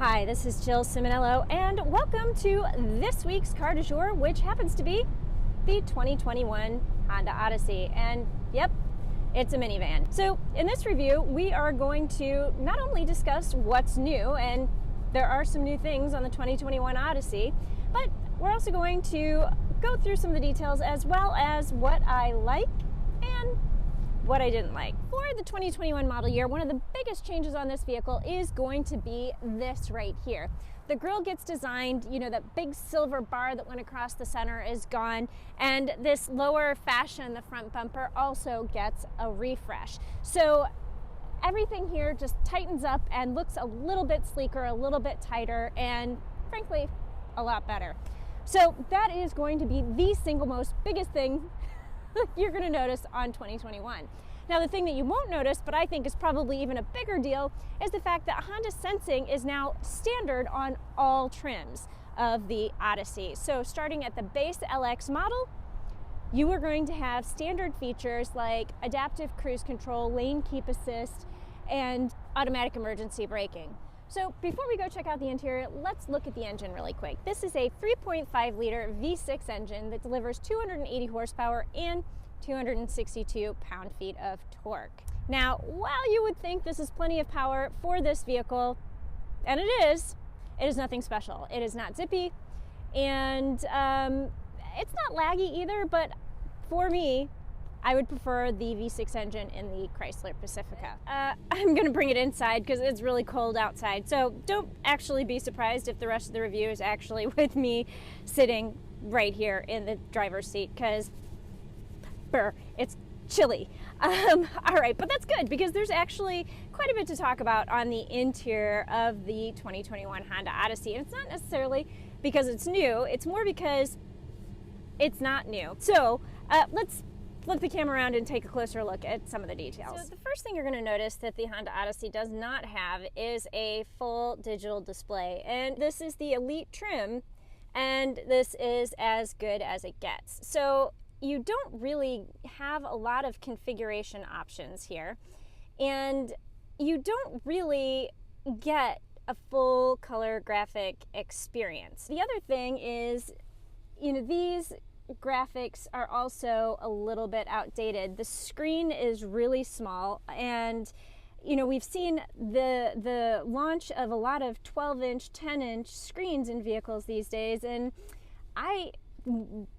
Hi, this is Jill Ciminillo, and welcome to this week's car du jour, which happens to be the 2021 Honda Odyssey. And yep, it's a minivan. So in this review, we are going to not only discuss what's new, and there are some new things on the 2021 Odyssey, but we're also going to go through some of the details as well as what I like and what I didn't like. For the 2021 model year, one of the biggest changes on this vehicle is going to be this right here. The grille gets designed, you know, that big silver bar that went across the center is gone, and this lower fascia in the front bumper also gets a refresh. So everything here just tightens up and looks a little bit sleeker, a little bit tighter, and frankly, a lot better. So that is going to be the single most biggest thing you're going to notice on 2021. Now, the thing that you won't notice, but I think is probably even a bigger deal, is the fact that Honda Sensing is now standard on all trims of the Odyssey. So starting at the base LX model, you are going to have standard features like adaptive cruise control, lane keep assist, and automatic emergency braking. So before we go check out the interior, let's look at the engine really quick. This is a 3.5 liter V6 engine that delivers 280 horsepower and 262 pound-feet of torque. Now, while you would think this is plenty of power for this vehicle, and it is nothing special. It is not zippy, and it's not laggy either, but for me, I would prefer the V6 engine in the Chrysler Pacifica. I'm gonna bring it inside because it's really cold outside, so don't actually be surprised if the rest of the review is actually with me sitting right here in the driver's seat, because it's chilly. All right, but that's good because there's actually quite a bit to talk about on the interior of the 2021 Honda Odyssey, and it's not necessarily because it's new, it's more because it's not new. So let's flip the camera around and take a closer look at some of the details. So the first thing you're going to notice that the Honda Odyssey does not have is a full digital display, and this is the Elite trim, and this is as good as it gets. So you don't really have a lot of configuration options here, and you don't really get a full color graphic experience. The other thing is, you know, these graphics are also a little bit outdated. The screen is really small, and you know, we've seen the launch of a lot of 12-inch, 10-inch screens in vehicles these days, and I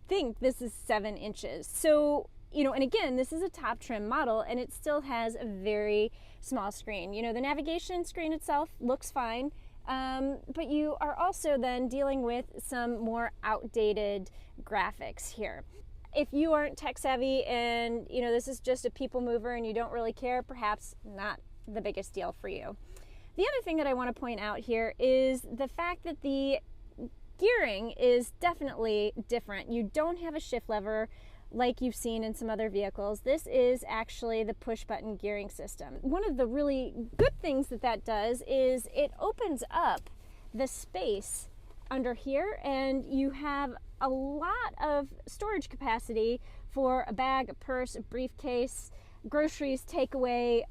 think this is 7 inches. So, you know, and again, this is a top trim model, and it still has a very small screen. You know, the navigation screen itself looks fine, but you are also then dealing with some more outdated graphics here. If you aren't tech savvy and, you know, this is just a people mover and you don't really care, perhaps not the biggest deal for you. The other thing that I want to point out here is the fact that the gearing is definitely different. You don't have a shift lever like you've seen in some other vehicles. This is actually the push button gearing system. One of the really good things that does is it opens up the space under here, and you have a lot of storage capacity for a bag, a purse, a briefcase, groceries, takeaway,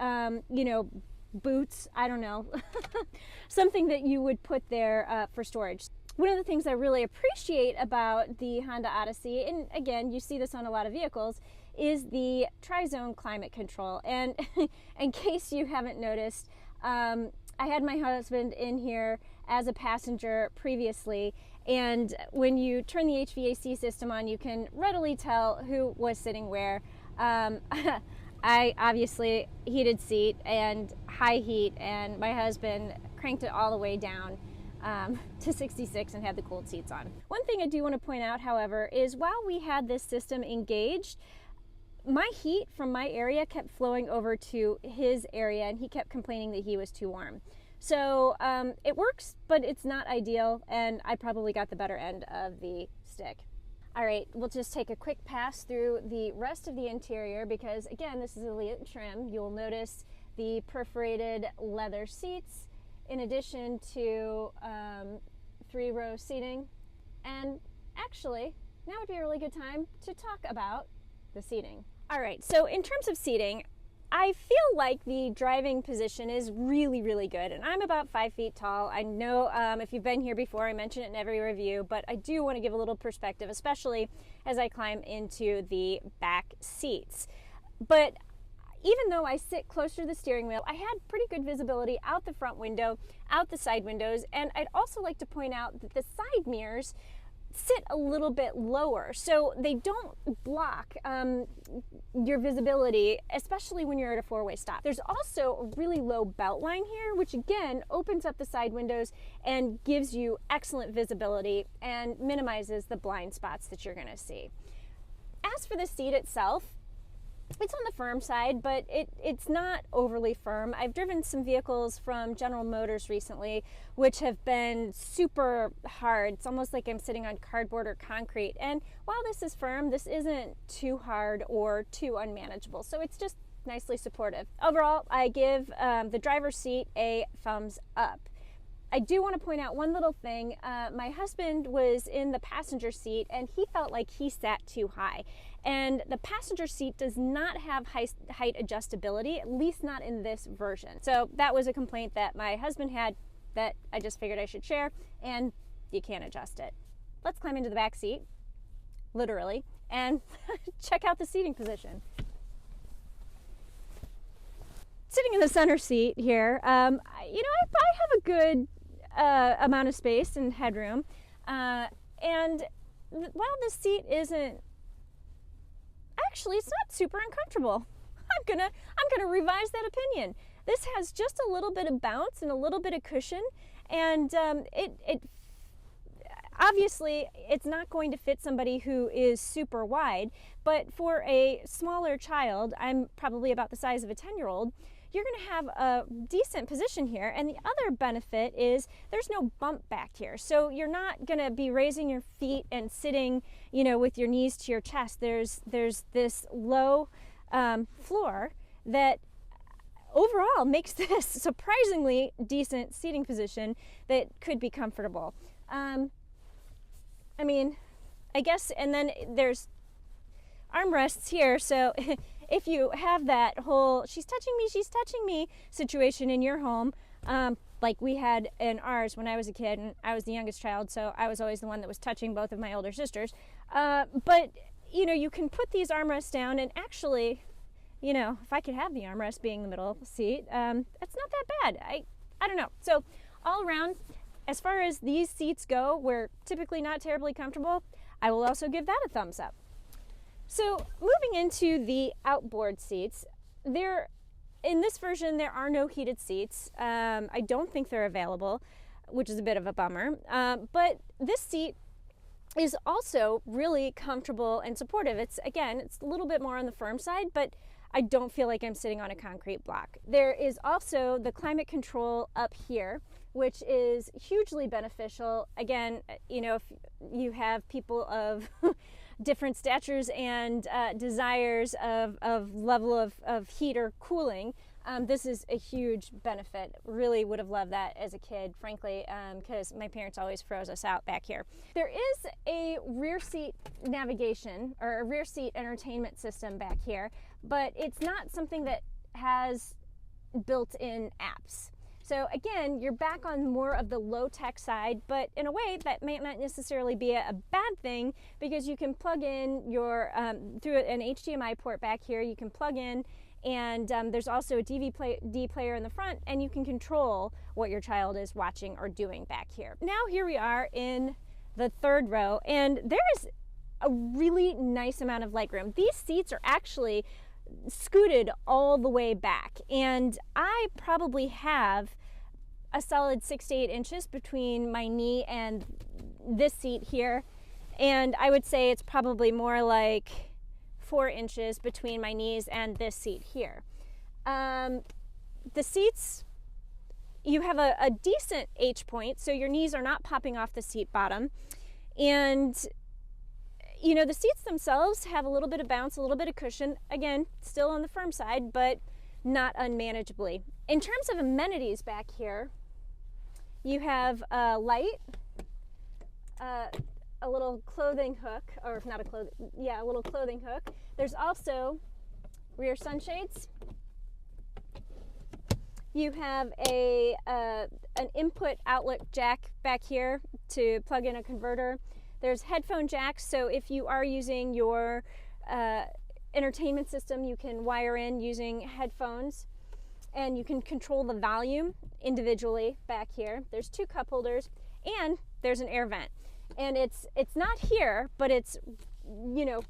you know, boots, I don't know, something that you would put there for storage. One of the things I really appreciate about the Honda Odyssey, and again, you see this on a lot of vehicles, is the tri-zone climate control. And in case you haven't noticed, I had my husband in here as a passenger previously, and when you turn the HVAC system on, you can readily tell who was sitting where. I obviously heated seat and high heat, and my husband cranked it all the way down to 66 and had the cooled seats on. One thing I do want to point out, however, is while we had this system engaged, my heat from my area kept flowing over to his area, and he kept complaining that he was too warm. So it works, but it's not ideal, and I probably got the better end of the stick. All right, we'll just take a quick pass through the rest of the interior because, again, this is Elite trim. You'll notice the perforated leather seats, in addition to 3-row seating. And actually, now would be a really good time to talk about the seating. All right, so in terms of seating, I feel like the driving position is really, really good, and I'm about 5 feet tall. I know if you've been here before, I mention it in every review, but I do want to give a little perspective, especially as I climb into the back seats. But even though I sit closer to the steering wheel, I had pretty good visibility out the front window, out the side windows, and I'd also like to point out that the side mirrors sit a little bit lower, so they don't block your visibility, especially when you're at a four-way stop. There's also a really low belt line here, which again opens up the side windows and gives you excellent visibility and minimizes the blind spots that you're going to see. As for the seat itself, it's on the firm side, but it's not overly firm. I've driven some vehicles from General Motors recently, which have been super hard. It's almost like I'm sitting on cardboard or concrete. And while this is firm, this isn't too hard or too unmanageable. So it's just nicely supportive. Overall, I give the driver's seat a thumbs up. I do want to point out one little thing. My husband was in the passenger seat and he felt like he sat too high. And the passenger seat does not have height adjustability, at least not in this version. So that was a complaint that my husband had that I just figured I should share, and you can't adjust it. Let's climb into the back seat, literally, and check out the seating position. Sitting in the center seat here, I have a good amount of space and headroom, and while this seat isn't, actually it's not super uncomfortable. I'm gonna revise that opinion. This has just a little bit of bounce and a little bit of cushion, and it obviously it's not going to fit somebody who is super wide, but for a smaller child, I'm probably about the size of a 10-year-old, you're going to have a decent position here. And the other benefit is there's no bump back here. So you're not going to be raising your feet and sitting, with your knees to your chest. There's this low floor that overall makes this surprisingly decent seating position that could be comfortable. I guess, and then there's armrests here, so if you have that whole she's touching me situation in your home, like we had in ours when I was a kid, and I was the youngest child, so I was always the one that was touching both of my older sisters, but you can put these armrests down, and actually, if I could have the armrest being the middle seat, it's not that bad. I don't know. So all around, as far as these seats go, we're typically not terribly comfortable. I will also give that a thumbs up. So moving into the outboard seats, in this version there are no heated seats. I don't think they're available, which is a bit of a bummer. But this seat is also really comfortable and supportive. It's a little bit more on the firm side, but I don't feel like I'm sitting on a concrete block. There is also the climate control up here, which is hugely beneficial. Again, if you have people of different statures and desires of level of heat or cooling, this is a huge benefit. Really would have loved that as a kid, frankly, because my parents always froze us out back here. There is a rear seat navigation or a rear seat entertainment system back here, but it's not something that has built-in apps. So again, you're back on more of the low-tech side, but in a way that may not necessarily be a bad thing, because you can plug in your, through an HDMI port back here, you can plug in, and there's also a DVD player in the front, and you can control what your child is watching or doing back here. Now here we are in the third row, and there is a really nice amount of legroom. These seats are actually scooted all the way back, and I probably have a solid 6 to 8 inches between my knee and this seat here, and I would say it's probably more like 4 inches between my knees and this seat here. The seats, you have a decent H point, so your knees are not popping off the seat bottom, and the seats themselves have a little bit of bounce, a little bit of cushion. Again, still on the firm side, but not unmanageably. In terms of amenities back here, you have a light, a little clothing hook, or not a little clothing hook. There's also rear sunshades, You have an input outlet jack back here to plug in a converter. There's headphone jacks, so if you are using your entertainment system, you can wire in using headphones, and you can control the volume individually back here. There's 2 cup holders, and there's an air vent. And it's not here, but it's, you know,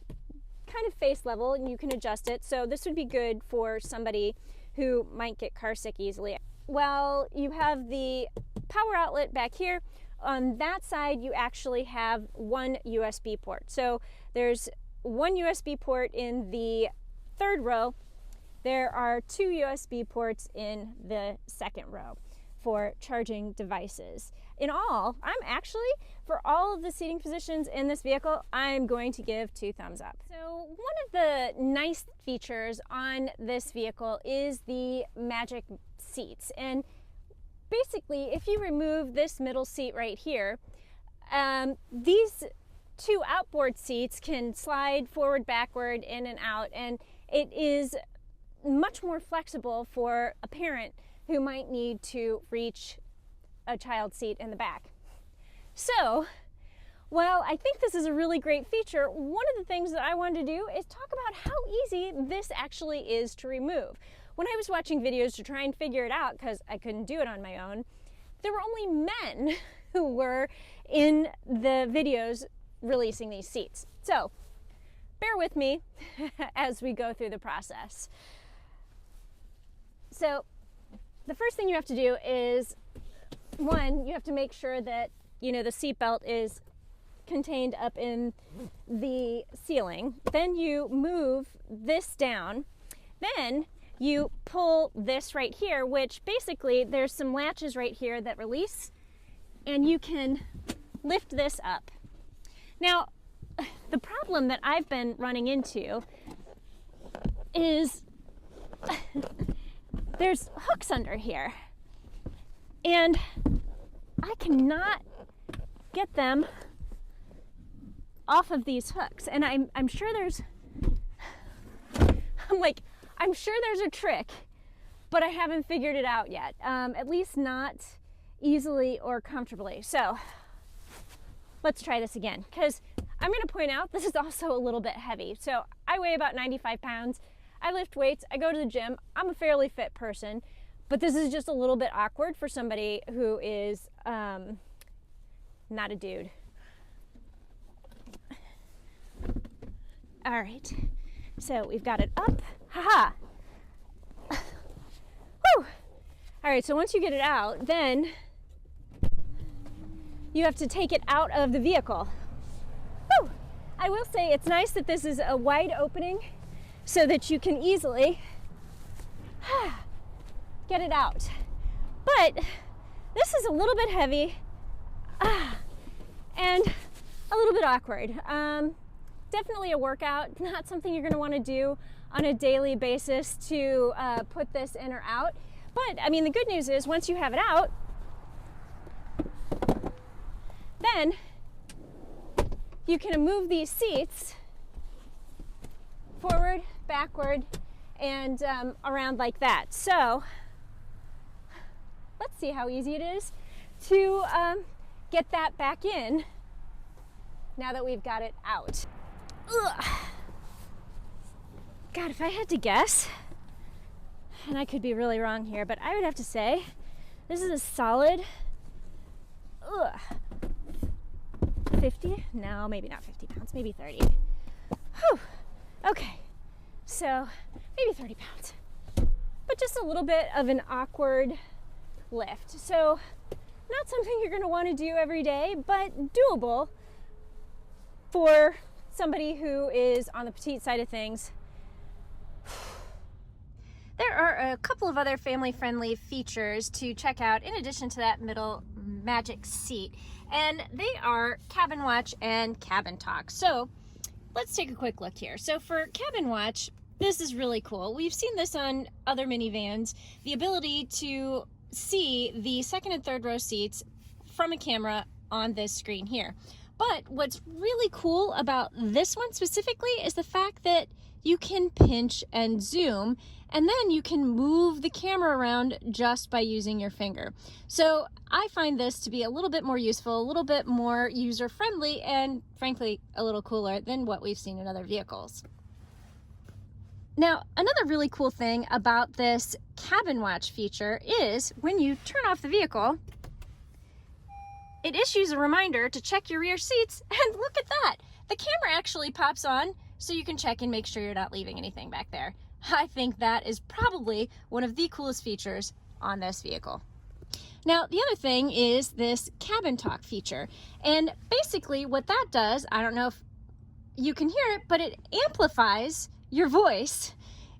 kind of face level, and you can adjust it. So this would be good for somebody who might get car sick easily. Well, you have the power outlet back here. On that side, you actually have 1 USB port. So there's 1 USB port in the 3rd row. There are 2 USB ports in the 2nd row for charging devices. In all, I'm actually, for all of the seating positions in this vehicle, I'm going to give 2 thumbs up. So one of the nice features on this vehicle is the magic seats. And basically, if you remove this middle seat right here, these 2 outboard seats can slide forward, backward, in and out, and it is much more flexible for a parent who might need to reach a child's seat in the back. So, while I think this is a really great feature, one of the things that I wanted to do is talk about how easy this actually is to remove. When I was watching videos to try and figure it out, because I couldn't do it on my own, there were only men who were in the videos releasing these seats. So, bear with me as we go through the process. So, the first thing you have to do is, 1, you have to make sure that, you know, the seat belt is contained up in the ceiling. Then you move this down. Then you pull this right here, which basically there's some latches right here that release, and you can lift this up. Now, the problem that I've been running into is there's hooks under here, and I cannot get them off of these hooks. And I'm sure there's a trick, but I haven't figured it out yet. At least not easily or comfortably. So let's try this again, because I'm going to point out this is also a little bit heavy. So I weigh about 95 pounds. I lift weights. I go to the gym. I'm a fairly fit person, but this is just a little bit awkward for somebody who is not a dude. All right, so we've got it up. Haha. Whew. All right, so once you get it out, then you have to take it out of the vehicle. Whew. I will say it's nice that this is a wide opening so that you can easily get it out. But this is a little bit heavy and a little bit awkward. Definitely a workout, not something you're going to want to do on a daily basis to put this in or out. But I mean, the good news is once you have it out, then you can move these seats forward, backward, and around like that. So let's see how easy it is to get that back in now that we've got it out. Ugh. God, if I had to guess, and I could be really wrong here, but I would have to say this is a solid 50? No, maybe not 50 pounds, maybe 30. Whew. Okay, so maybe 30 pounds. But just a little bit of an awkward lift. So not something you're going to want to do every day, but doable for somebody who is on the petite side of things. There are a couple of other family-friendly features to check out in addition to that middle magic seat, and they are Cabin Watch and Cabin Talk. So let's take a quick look here. So for Cabin Watch, this is really cool. We've seen this on other minivans, the ability to see the second and third row seats from a camera on this screen here. But what's really cool about this one specifically is the fact that you can pinch and zoom, and then you can move the camera around just by using your finger. So I find this to be a little bit more useful, a little bit more user-friendly, and frankly, a little cooler than what we've seen in other vehicles. Now, another really cool thing about this cabin watch feature is when you turn off the vehicle, it issues a reminder to check your rear seats, and look at that! The camera actually pops on so you can check and make sure you're not leaving anything back there. I think that is probably one of the coolest features on this vehicle. Now, the other thing is this cabin talk feature. And basically what that does, I don't know if you can hear it, but it amplifies your voice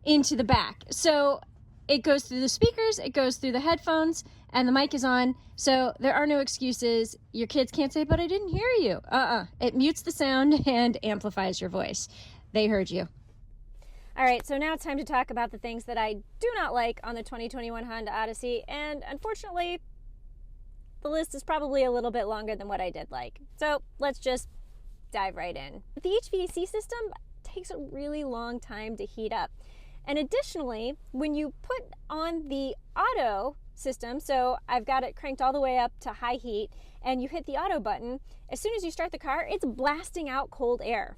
into the back. So it goes through the speakers, it goes through the headphones, and the mic is on, so there are no excuses. Your kids can't say, but I didn't hear you. It mutes the sound and amplifies your voice. They heard you. All right, so now it's time to talk about the things that I do not like on the 2021 Honda Odyssey, and unfortunately, the list is probably a little bit longer than what I did like. So let's just dive right in. The HVAC system takes a really long time to heat up. And additionally, when you put on the auto system, so I've got it cranked all the way up to high heat, and you hit the auto button, as soon as you start the car, it's blasting out cold air.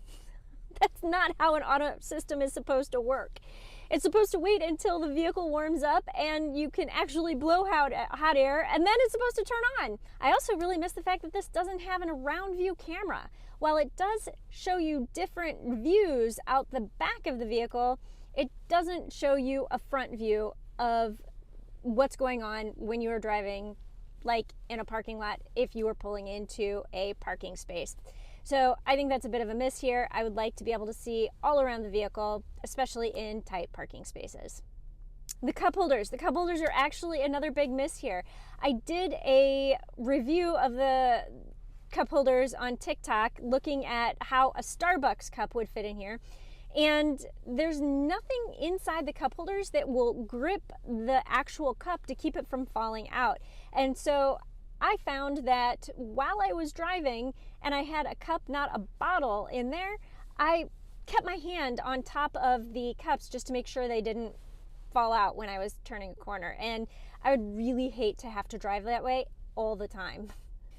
That's not how an auto system is supposed to work. It's supposed to wait until the vehicle warms up and you can actually blow out hot air, and then it's supposed to turn on. I also really miss the fact that this doesn't have an around view camera. While it does show you different views out the back of the vehicle, it doesn't show you a front view of what's going on when you are driving, like in a parking lot, if you were pulling into a parking space. So I think that's a bit of a miss here. I would like to be able to see all around the vehicle, especially in tight parking spaces. The cup holders. The cup holders are actually another big miss here. I did a review of the cup holders on TikTok looking at how a Starbucks cup would fit in here. And there's nothing inside the cup holders that will grip the actual cup to keep it from falling out. And so I found that while I was driving and I had a cup, not a bottle, in there, I kept my hand on top of the cups just to make sure they didn't fall out when I was turning a corner. And I would really hate to have to drive that way all the time.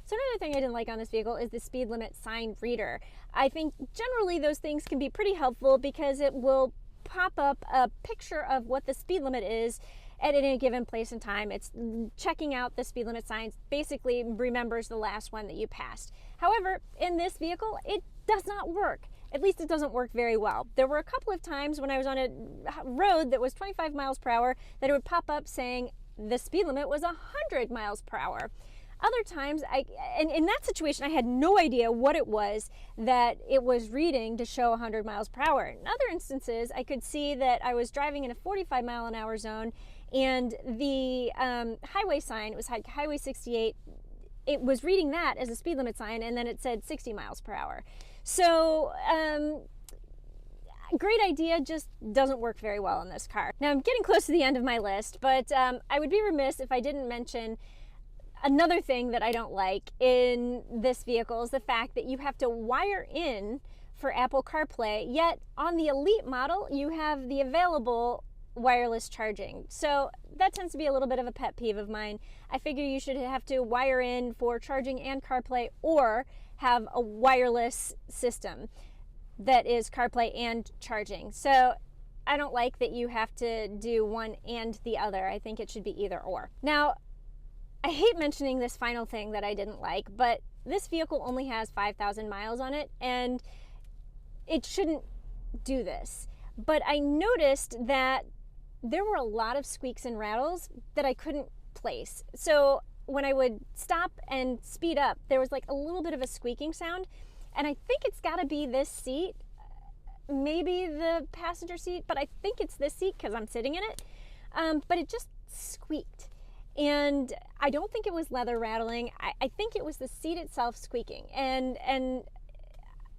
So another thing I didn't like on this vehicle is the speed limit sign reader. I think generally those things can be pretty helpful because it will pop up a picture of what the speed limit is at any given place and time. It's checking out the speed limit signs, basically remembers the last one that you passed. However, in this vehicle, it does not work. At least it doesn't work very well. There were a couple of times when I was on a road that was 25 miles per hour that it would pop up saying the speed limit was 100 miles per hour. Other times, and in that situation, I had no idea what it was that it was reading to show 100 miles per hour. In other instances, I could see that I was driving in a 45 mile an hour zone, and the highway sign, it was Highway 68, it was reading that as a speed limit sign, and then it said 60 miles per hour. So, great idea, just doesn't work very well in this car. Now, I'm getting close to the end of my list, but I would be remiss if I didn't mention another thing that I don't like in this vehicle is the fact that you have to wire in for Apple CarPlay, yet on the Elite model, you have the available wireless charging. So that tends to be a little bit of a pet peeve of mine. I figure you should have to wire in for charging and CarPlay, or have a wireless system that is CarPlay and charging. So I don't like that you have to do one and the other. I think it should be either or. Now, I hate mentioning this final thing that I didn't like, but this vehicle only has 5,000 miles on it, and it shouldn't do this. But I noticed that there were a lot of squeaks and rattles that I couldn't place. So when I would stop and speed up, there was like a little bit of a squeaking sound, and I think it's got to be this seat, maybe the passenger seat, but I think it's this seat because I'm sitting in it. But it just squeaked. And I don't think it was leather rattling. I think it was the seat itself squeaking. And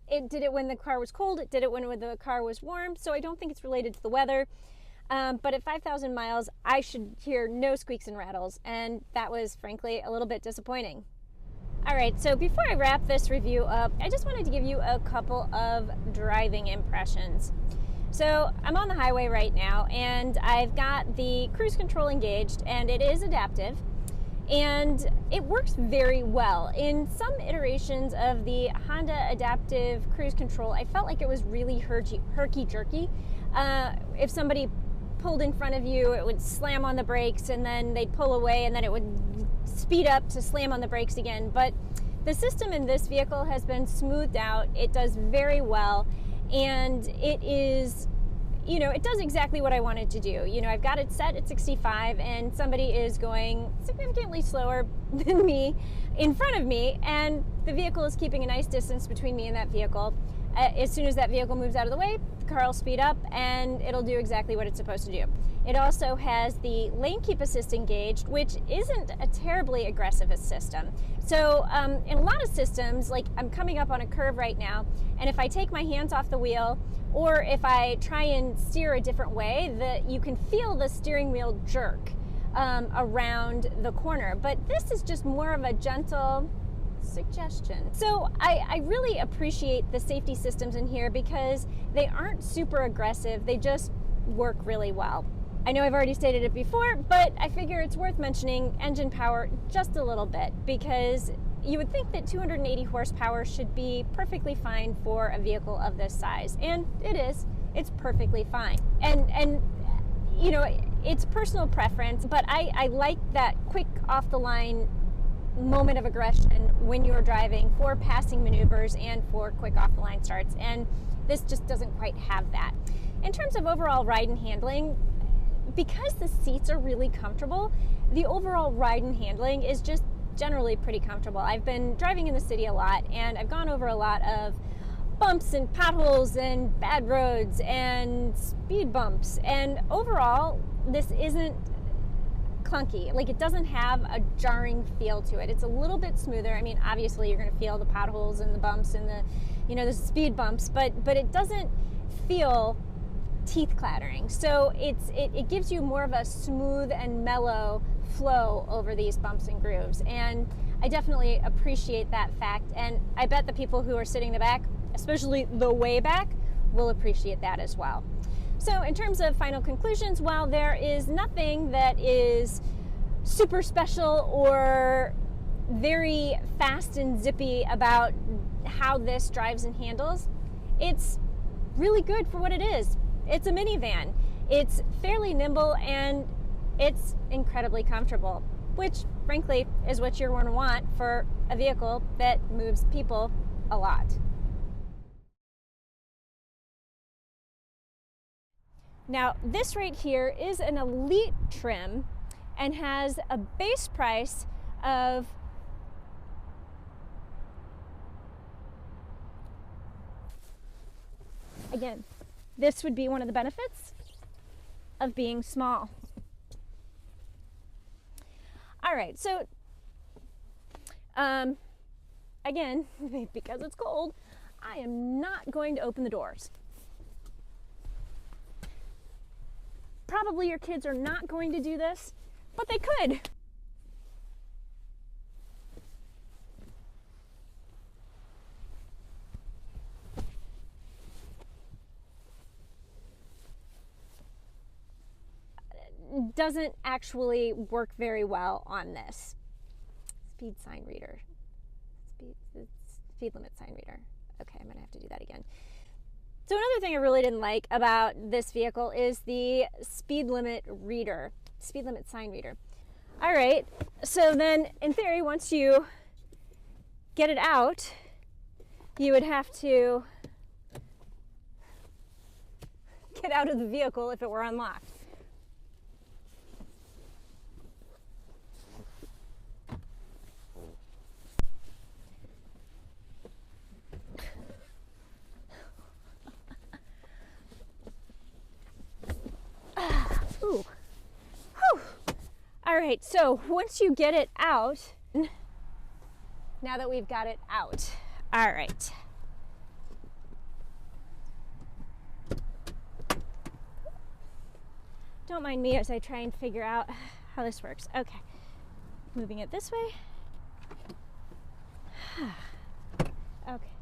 it did it when the car was cold. It did it when the car was warm. So I don't think it's related to the weather. But at 5,000 miles, I should hear no squeaks and rattles. And that was, frankly, a little bit disappointing. All right, so before I wrap this review up, I just wanted to give you a couple of driving impressions. So I'm on the highway right now, and I've got the cruise control engaged, and it is adaptive, and it works very well. In some iterations of the Honda adaptive cruise control, I felt like it was really herky-jerky. If somebody pulled in front of you, it would slam on the brakes, and then they'd pull away, and then it would speed up to slam on the brakes again. But the system in this vehicle has been smoothed out. It does very well, and it is, it does exactly what I wanted to do. I've got it set at 65, and somebody is going significantly slower than me in front of me, and the vehicle is keeping a nice distance between me and that vehicle. As soon as that vehicle moves out of the way, the car will speed up, and it'll do exactly what it's supposed to do. It also has the lane keep assist engaged, which isn't a terribly aggressive system. So in a lot of systems, like I'm coming up on a curve right now, and if I take my hands off the wheel, or if I try and steer a different way, you can feel the steering wheel jerk around the corner. But this is just more of a gentle suggestion. So I really appreciate the safety systems in here because they aren't super aggressive. They just work really well. I know I've already stated it before, but I figure it's worth mentioning engine power just a little bit, because you would think that 280 horsepower should be perfectly fine for a vehicle of this size, and it is. It's perfectly fine. And it's personal preference, but I like that quick off the line moment of aggression when you're driving for passing maneuvers and for quick off the line starts, and this just doesn't quite have that. In terms of overall ride and handling, because the seats are really comfortable, the overall ride and handling is just generally pretty comfortable. I've been driving in the city a lot, and I've gone over a lot of bumps and potholes and bad roads and speed bumps, and overall this isn't clunky. Like, it doesn't have a jarring feel to it. It's a little bit smoother. I mean, obviously you're going to feel the potholes and the bumps and the speed bumps, but it doesn't feel teeth clattering. So it gives you more of a smooth and mellow flow over these bumps and grooves, and I definitely appreciate that fact, and I bet the people who are sitting in the back, especially the way back, will appreciate that as well. So in terms of final conclusions, while there is nothing that is super special or very fast and zippy about how this drives and handles, it's really good for what it is. It's a minivan. It's fairly nimble, and it's incredibly comfortable, which frankly is what you're going to want for a vehicle that moves people a lot. Now, this right here is an Elite trim and has a base price of again, this would be one of the benefits of being small. All right, so again, because it's cold, I am not going to open the doors. Probably your kids are not going to do this, but they could. Doesn't actually work very well on this. Speed sign reader. Speed limit sign reader. Okay, I'm gonna have to do that again. So another thing I really didn't like about this vehicle is the speed limit sign reader. All right, so then in theory, once you get it out, you would have to get out of the vehicle if it were unlocked. Ooh. Whew. All right, so once you get it out, now that we've got it out, all right. Don't mind me as I try and figure out how this works. Okay, moving it this way. Okay.